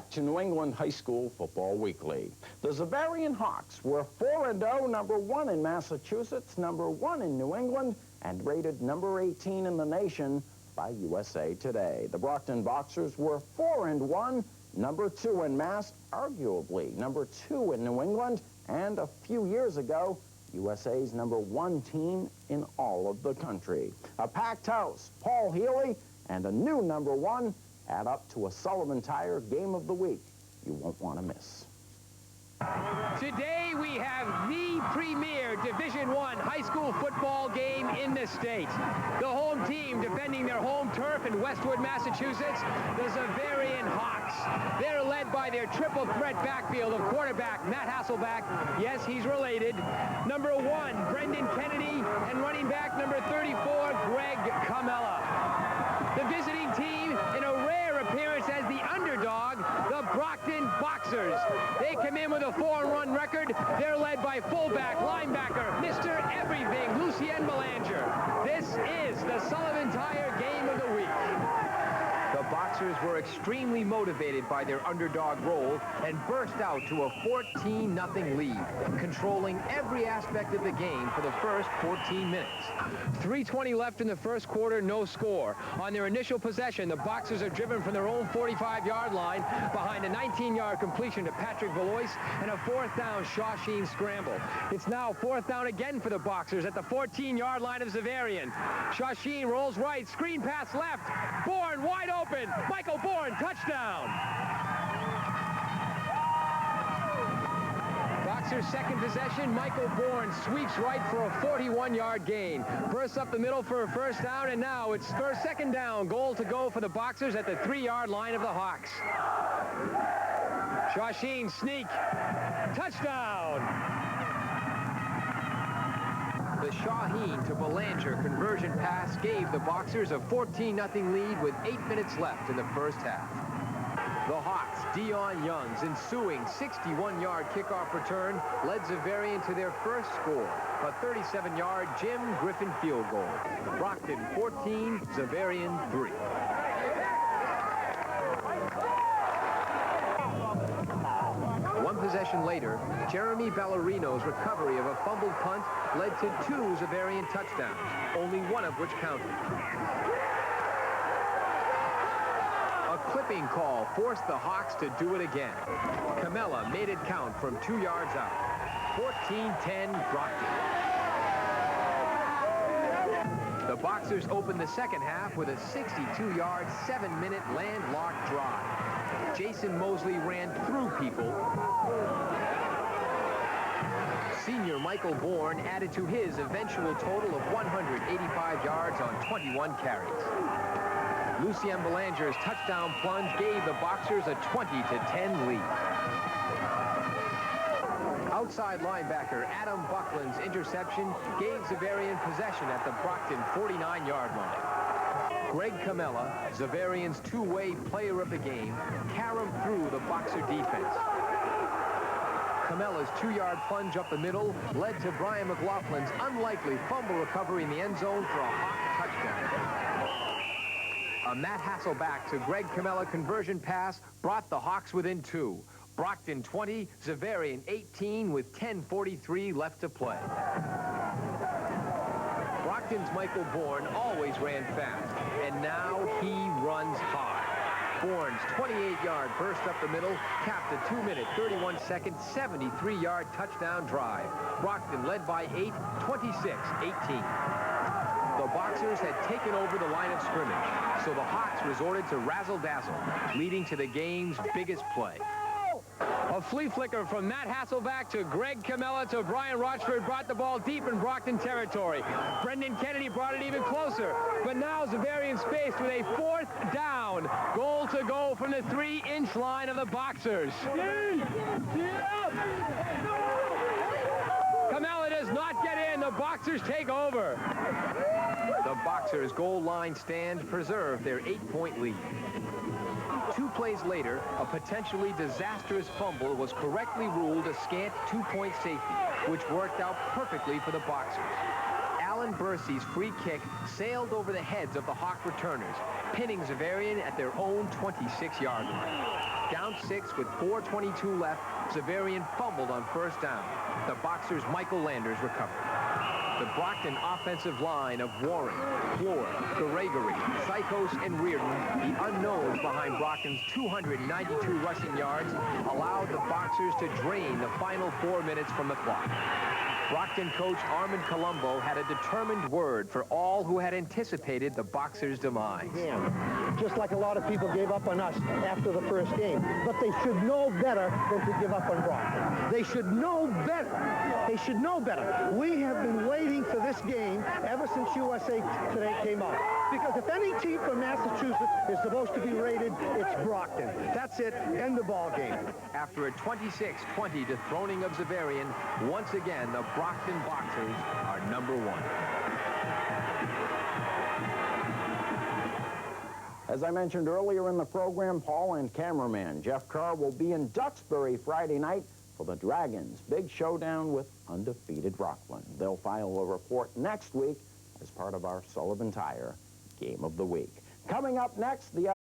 back to New England High School Football Weekly. The Xaverian Hawks were 4-0, number 1 in Massachusetts, number 1 in New England, and rated number 18 in the nation by USA Today. The Brockton Boxers were 4-1, number 2 in Mass, arguably number 2 in New England, and a few years ago, USA's number 1 team in all of the country. A packed house, Paul Healy, and a new number 1 add up to a Sullivan Tire Game of the Week you won't want to miss. Today we have the premier Division I high school football game in the state. The home team defending their home turf in Westwood, Massachusetts, the Xaverian Hawks. They're led by their triple threat backfield of quarterback Matt Hasselback. Yes, he's related. Number 1, Brendan Kennedy, and running back number 34, Greg Camella. The visiting team in a rare appearance as the underdog, the Brockton Boxers. They come in with a 4-run record. They're led by fullback, linebacker, Mr. Everything, Lucien Belanger. This is the Sullivan Tire Game of the Week. The Boxers were extremely motivated by their underdog role and burst out to a 14-0 lead, controlling every aspect of the game for the first 14 minutes. 3:20 left in the first quarter, no score. On their initial possession, the Boxers are driven from their own 45-yard line behind a 19-yard completion to Patrick Valois and a 4th down Shawsheen scramble. It's now 4th down again for the Boxers at the 14-yard line of Xaverian. Shawsheen rolls right, screen pass left, Bourne wide open. Michael Bourne, touchdown. Boxers' second possession, Michael Bourne sweeps right for a 41-yard gain. Bursts up the middle for a first down, and now it's second down. Goal to go for the Boxers at the 3-yard line of the Hawks. Shawsheen sneak. Touchdown. The Shawsheen to Belanger conversion pass gave the Boxers a 14-0 lead with 8 minutes left in the first half. The Hawks, Dion Young's ensuing 61-yard kickoff return led Xaverian to their first score, a 37-yard Jim Griffin field goal. Brockton 14, Xaverian 3. One possession later, Jeremy Ballerino's recovery of a fumbled punt led to 2 Xaverian touchdowns, only one of which counted. A clipping call forced the Hawks to do it again. Camella made it count from 2 yards out. 14-10 Brockton. The Boxers opened the second half with a 62-yard, 7-minute landlocked drive. Jason Mosley ran through people. Senior Michael Bourne added to his eventual total of 185 yards on 21 carries. Lucien Belanger's touchdown plunge gave the Boxers a 20-10 lead. Outside linebacker Adam Buckland's interception gave Xaverian possession at the Brockton 49-yard line. Greg Camella, Xaverian's two-way player of the game, caromed through the Boxer defense. Camella's 2-yard plunge up the middle led to Brian McLaughlin's unlikely fumble recovery in the end zone for a Hawk touchdown. A Matt Hasselback to Greg Camella conversion pass brought the Hawks within 2. Brockton 20, Xaverian 18 with 10:43 left to play. Brockton's Michael Bourne always ran fast, and now he runs hard. Bourne's 28-yard burst up the middle capped a 2-minute, 31-second, 73-yard touchdown drive. Brockton led by 8, 26-18. The Boxers had taken over the line of scrimmage, so the Hawks resorted to razzle-dazzle, leading to the game's biggest play. A flea flicker from Matt Hasselback to Greg Camella to Brian Rochford brought the ball deep in Brockton territory. Brendan Kennedy brought it even closer, but now Xaverian's faced with a 4th down. Goal to go from the 3-inch line of the Boxers. Camella does not get in. The Boxers take over. The Boxers' goal line stand preserved their 8-point lead. 2 plays later, a potentially disastrous fumble was correctly ruled a scant 2-point safety, which worked out perfectly for the Boxers. Alan Bursey's free kick sailed over the heads of the Hawk returners, pinning Xaverian at their own 26-yard line. Down 6 with 4:22 left, Xaverian fumbled on first down. The Boxers' Michael Landers recovered. The Brockton offensive line of Warren, Floor, Gregory, Psychos, and Reardon, the unknowns behind Brockton's 292 rushing yards, allowed the Boxers to drain the final 4 minutes from the clock. Brockton coach Armand Colombo had a determined word for all who had anticipated the Boxers' demise. Just like a lot of people gave up on us after the first game. But they should know better than to give up on Brockton. They should know better. They should know better. We have been waiting for this game ever since USA Today came out. Because if any team from Massachusetts is supposed to be rated, it's Brockton. That's it. End the ball game. After a 26-20 dethroning of Xaverian, once again, the Brockton Boxers are #1. As I mentioned earlier in the program, Paul and cameraman Jeff Kerr will be in Duxbury Friday night for the Dragons' big showdown with undefeated Rockland. They'll file a report next week as part of our Sullivan Tire Game of the Week. Coming up next, the